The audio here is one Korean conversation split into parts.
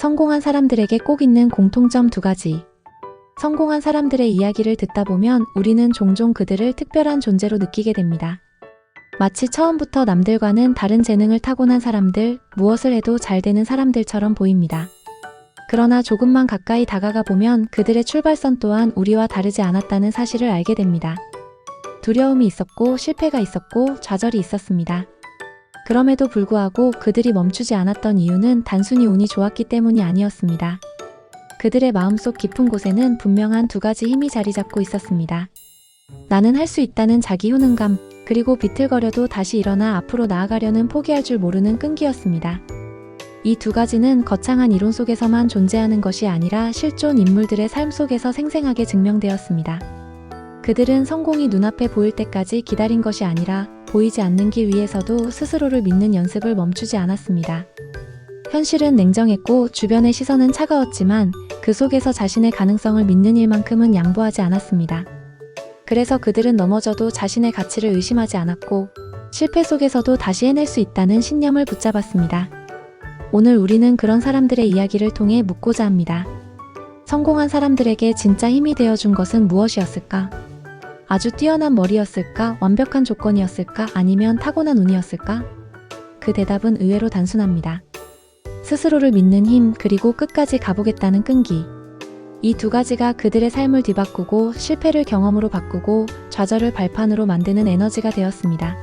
성공한 사람들에게 꼭 있는 공통점 2가지. 성공한 사람들의 이야기를 듣다 보면 우리는 종종 그들을 특별한 존재로 느끼게 됩니다. 마치 처음부터 남들과는 다른 재능을 타고난 사람들, 무엇을 해도 잘 되는 사람들처럼 보입니다. 그러나 조금만 가까이 다가가 보면 그들의 출발선 또한 우리와 다르지 않았다는 사실을 알게 됩니다. 두려움이 있었고 실패가 있었고 좌절이 있었습니다. 그럼에도 불구하고 그들이 멈추지 않았던 이유는 단순히 운이 좋았기 때문이 아니었습니다. 그들의 마음속 깊은 곳에는 분명한 2가지 힘이 자리 잡고 있었습니다. 나는 할 수 있다는 자기 효능감, 그리고 비틀거려도 다시 일어나 앞으로 나아가려는 포기할 줄 모르는 끈기였습니다. 이 2가지는 거창한 이론 속에서만 존재하는 것이 아니라 실존 인물들의 삶 속에서 생생하게 증명되었습니다. 그들은 성공이 눈앞에 보일 때까지 기다린 것이 아니라 보이지 않는 길 위에서도 스스로를 믿는 연습을 멈추지 않았습니다. 현실은 냉정했고 주변의 시선은 차가웠지만 그 속에서 자신의 가능성을 믿는 일만큼은 양보하지 않았습니다. 그래서 그들은 넘어져도 자신의 가치를 의심하지 않았고 실패 속에서도 다시 해낼 수 있다는 신념을 붙잡았습니다. 오늘 우리는 그런 사람들의 이야기를 통해 묻고자 합니다. 성공한 사람들에게 진짜 힘이 되어준 것은 무엇이었을까? 아주 뛰어난 머리였을까? 완벽한 조건이었을까? 아니면 타고난 운이었을까? 그 대답은 의외로 단순합니다. 스스로를 믿는 힘, 그리고 끝까지 가보겠다는 끈기. 이 2가지가 그들의 삶을 뒤바꾸고 실패를 경험으로 바꾸고 좌절을 발판으로 만드는 에너지가 되었습니다.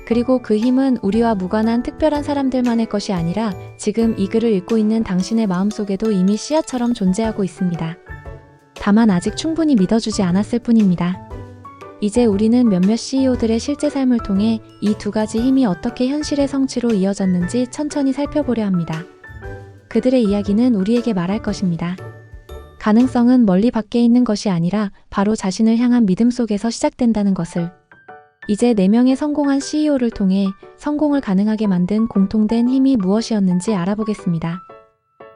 그리고 그 힘은 우리와 무관한 특별한 사람들만의 것이 아니라 지금 이 글을 읽고 있는 당신의 마음속에도 이미 씨앗처럼 존재하고 있습니다. 다만 아직 충분히 믿어주지 않았을 뿐입니다. 이제 우리는 몇몇 CEO들의 실제 삶을 통해 이 2가지 힘이 어떻게 현실의 성취로 이어졌는지 천천히 살펴보려 합니다. 그들의 이야기는 우리에게 말할 것입니다. 가능성은 멀리 밖에 있는 것이 아니라 바로 자신을 향한 믿음 속에서 시작된다는 것을. 이제 4명의 성공한 CEO를 통해 성공을 가능하게 만든 공통된 힘이 무엇이었는지 알아보겠습니다.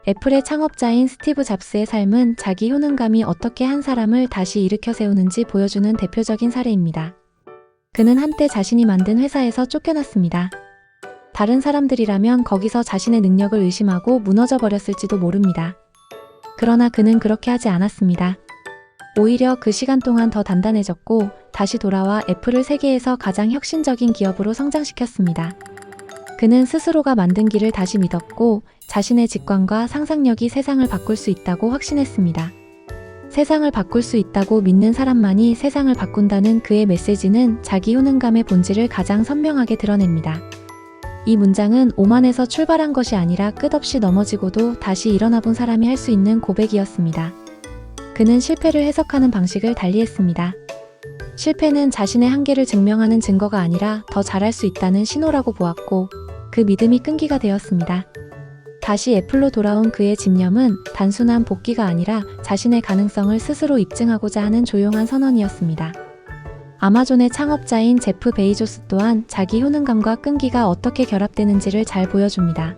애플의 창업자인 스티브 잡스의 삶은 자기 효능감이 어떻게 한 사람을 다시 일으켜 세우는지 보여주는 대표적인 사례입니다. 그는 한때 자신이 만든 회사에서 쫓겨났습니다. 다른 사람들이라면 거기서 자신의 능력을 의심하고 무너져 버렸을지도 모릅니다. 그러나 그는 그렇게 하지 않았습니다. 오히려 그 시간 동안 더 단단해졌고 다시 돌아와 애플을 세계에서 가장 혁신적인 기업으로 성장시켰습니다. 그는 스스로가 만든 길을 다시 믿었고 자신의 직관과 상상력이 세상을 바꿀 수 있다고 확신했습니다. 세상을 바꿀 수 있다고 믿는 사람만이 세상을 바꾼다는 그의 메시지는 자기 효능감의 본질을 가장 선명하게 드러냅니다. 이 문장은 오만에서 출발한 것이 아니라 끝없이 넘어지고도 다시 일어나 본 사람이 할 수 있는 고백이었습니다. 그는 실패를 해석하는 방식을 달리했습니다. 실패는 자신의 한계를 증명하는 증거가 아니라 더 잘할 수 있다는 신호라고 보았고 그 믿음이 끈기가 되었습니다. 다시 애플로 돌아온 그의 집념은 단순한 복귀가 아니라 자신의 가능성을 스스로 입증하고자 하는 조용한 선언이었습니다. 아마존의 창업자인 제프 베이조스 또한 자기 효능감과 끈기가 어떻게 결합되는지를 잘 보여줍니다.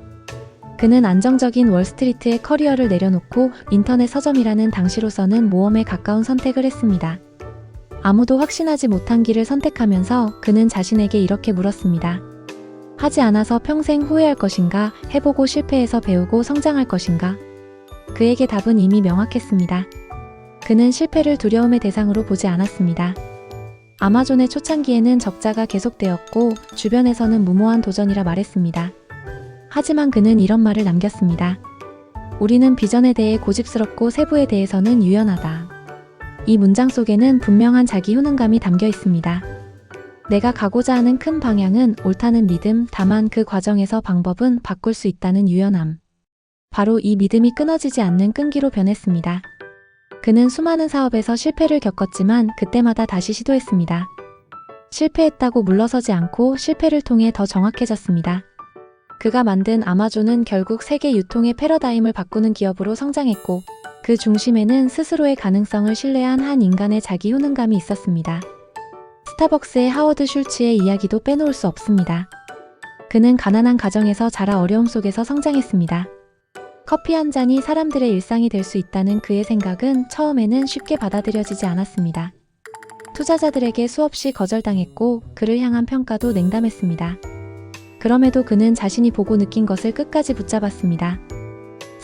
그는 안정적인 월스트리트의 커리어를 내려놓고 인터넷 서점이라는 당시로서는 모험에 가까운 선택을 했습니다. 아무도 확신하지 못한 길을 선택하면서 그는 자신에게 이렇게 물었습니다. 하지 않아서 평생 후회할 것인가? 해보고 실패해서 배우고 성장할 것인가? 그에게 답은 이미 명확했습니다. 그는 실패를 두려움의 대상으로 보지 않았습니다. 아마존의 초창기에는 적자가 계속되었고 주변에서는 무모한 도전이라 말했습니다. 하지만 그는 이런 말을 남겼습니다. 우리는 비전에 대해 고집스럽고 세부에 대해서는 유연하다. 이 문장 속에는 분명한 자기 효능감이 담겨 있습니다. 내가 가고자 하는 큰 방향은 옳다는 믿음, 다만 그 과정에서 방법은 바꿀 수 있다는 유연함. 바로 이 믿음이 끊어지지 않는 끈기로 변했습니다. 그는 수많은 사업에서 실패를 겪었지만 그때마다 다시 시도했습니다. 실패했다고 물러서지 않고 실패를 통해 더 정확해졌습니다. 그가 만든 아마존은 결국 세계 유통의 패러다임을 바꾸는 기업으로 성장했고 그 중심에는 스스로의 가능성을 신뢰한 한 인간의 자기 효능감이 있었습니다. 스타벅스의 하워드 슐츠의 이야기도 빼놓을 수 없습니다. 그는 가난한 가정에서 자라 어려움 속에서 성장했습니다. 커피 한 잔이 사람들의 일상이 될 수 있다는 그의 생각은 처음에는 쉽게 받아들여지지 않았습니다. 투자자들에게 수없이 거절당했고 그를 향한 평가도 냉담했습니다. 그럼에도 그는 자신이 보고 느낀 것을 끝까지 붙잡았습니다.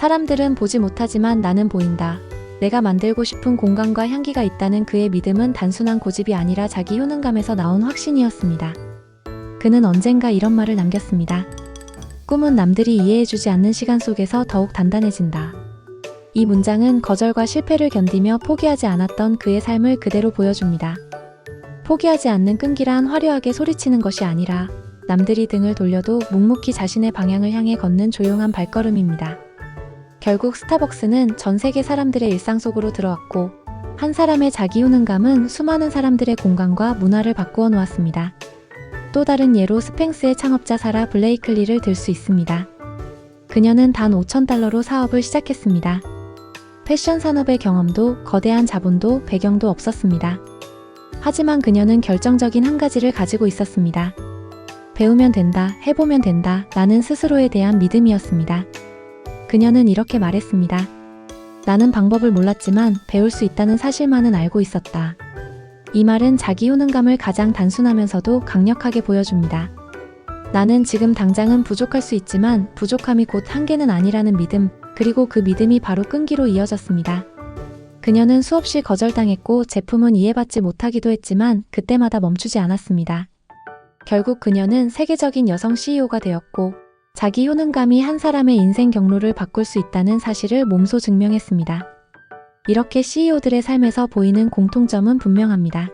사람들은 보지 못하지만 나는 보인다. 내가 만들고 싶은 공간과 향기가 있다는 그의 믿음은 단순한 고집이 아니라 자기 효능감에서 나온 확신이었습니다. 그는 언젠가 이런 말을 남겼습니다. 꿈은 남들이 이해해주지 않는 시간 속에서 더욱 단단해진다. 이 문장은 거절과 실패를 견디며 포기하지 않았던 그의 삶을 그대로 보여줍니다. 포기하지 않는 끈기란 화려하게 소리치는 것이 아니라 남들이 등을 돌려도 묵묵히 자신의 방향을 향해 걷는 조용한 발걸음입니다. 결국 스타벅스는 전 세계 사람들의 일상 속으로 들어왔고 한 사람의 자기 효능감은 수많은 사람들의 공간과 문화를 바꾸어 놓았습니다. 또 다른 예로 스팽스의 창업자 사라 블레이클리를 들 수 있습니다. 그녀는 단 $5,000로 사업을 시작했습니다. 패션 산업의 경험도 거대한 자본도 배경도 없었습니다. 하지만 그녀는 결정적인 한 가지를 가지고 있었습니다. 배우면 된다, 해보면 된다, 라는 스스로에 대한 믿음이었습니다. 그녀는 이렇게 말했습니다. 나는 방법을 몰랐지만 배울 수 있다는 사실만은 알고 있었다. 이 말은 자기 효능감을 가장 단순하면서도 강력하게 보여줍니다. 나는 지금 당장은 부족할 수 있지만 부족함이 곧 한계는 아니라는 믿음, 그리고 그 믿음이 바로 끈기로 이어졌습니다. 그녀는 수없이 거절당했고 제품은 이해받지 못하기도 했지만 그때마다 멈추지 않았습니다. 결국 그녀는 세계적인 여성 CEO가 되었고 자기 효능감이 한 사람의 인생 경로를 바꿀 수 있다는 사실을 몸소 증명했습니다. 이렇게 CEO들의 삶에서 보이는 공통점은 분명합니다.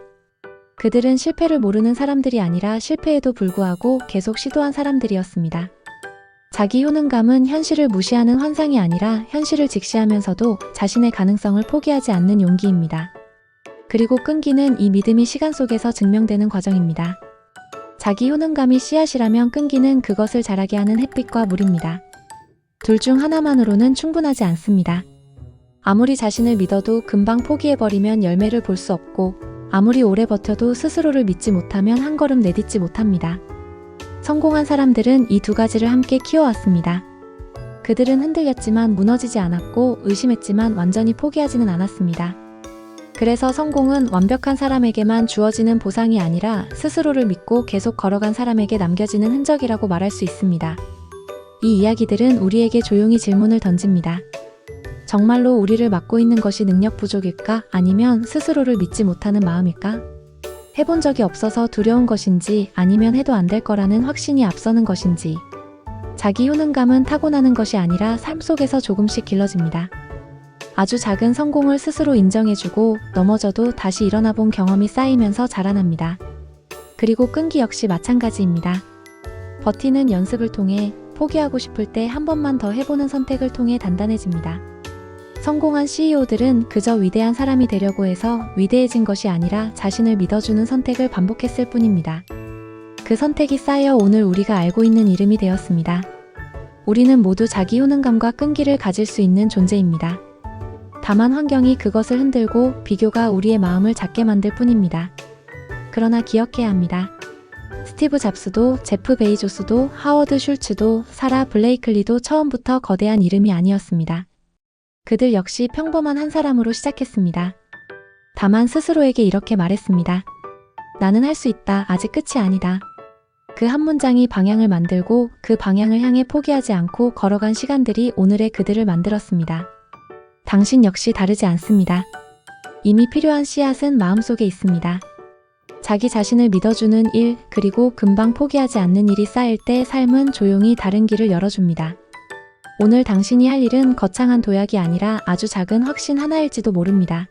그들은 실패를 모르는 사람들이 아니라 실패에도 불구하고 계속 시도한 사람들이었습니다. 자기 효능감은 현실을 무시하는 환상이 아니라 현실을 직시하면서도 자신의 가능성을 포기하지 않는 용기입니다. 그리고 끈기는 이 믿음이 시간 속에서 증명되는 과정입니다. 자기 효능감이 씨앗이라면 끈기는 그것을 자라게 하는 햇빛과 물입니다. 둘 중 하나만으로는 충분하지 않습니다. 아무리 자신을 믿어도 금방 포기해버리면 열매를 볼 수 없고 아무리 오래 버텨도 스스로를 믿지 못하면 한 걸음 내딛지 못합니다. 성공한 사람들은 이 두 가지를 함께 키워왔습니다. 그들은 흔들렸지만 무너지지 않았고 의심했지만 완전히 포기하지는 않았습니다. 그래서 성공은 완벽한 사람에게만 주어지는 보상이 아니라 스스로를 믿고 계속 걸어간 사람에게 남겨지는 흔적이라고 말할 수 있습니다. 이 이야기들은 우리에게 조용히 질문을 던집니다. 정말로 우리를 막고 있는 것이 능력 부족일까? 아니면 스스로를 믿지 못하는 마음일까? 해본 적이 없어서 두려운 것인지 아니면 해도 안 될 거라는 확신이 앞서는 것인지. 자기 효능감은 타고나는 것이 아니라 삶 속에서 조금씩 길러집니다. 아주 작은 성공을 스스로 인정해주고 넘어져도 다시 일어나 본 경험이 쌓이면서 자라납니다. 그리고 끈기 역시 마찬가지입니다. 버티는 연습을 통해 포기하고 싶을 때 한 번만 더 해보는 선택을 통해 단단해집니다. 성공한 CEO들은 그저 위대한 사람이 되려고 해서 위대해진 것이 아니라 자신을 믿어주는 선택을 반복했을 뿐입니다. 그 선택이 쌓여 오늘 우리가 알고 있는 이름이 되었습니다. 우리는 모두 자기 효능감과 끈기를 가질 수 있는 존재입니다. 다만 환경이 그것을 흔들고 비교가 우리의 마음을 작게 만들 뿐입니다. 그러나 기억해야 합니다. 스티브 잡스도 제프 베이조스도 하워드 슐츠도 사라 블레이클리도 처음부터 거대한 이름이 아니었습니다. 그들 역시 평범한 한 사람으로 시작했습니다. 다만 스스로에게 이렇게 말했습니다. 나는 할 수 있다. 아직 끝이 아니다. 그 한 문장이 방향을 만들고 그 방향을 향해 포기하지 않고 걸어간 시간들이 오늘의 그들을 만들었습니다. 당신 역시 다르지 않습니다. 이미 필요한 씨앗은 마음속에 있습니다. 자기 자신을 믿어주는 일, 그리고 금방 포기하지 않는 일이 쌓일 때 삶은 조용히 다른 길을 열어줍니다. 오늘 당신이 할 일은 거창한 도약이 아니라 아주 작은 확신 하나일지도 모릅니다.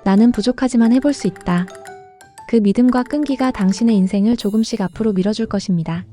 나는 부족하지만 해볼 수 있다. 그 믿음과 끈기가 당신의 인생을 조금씩 앞으로 밀어줄 것입니다.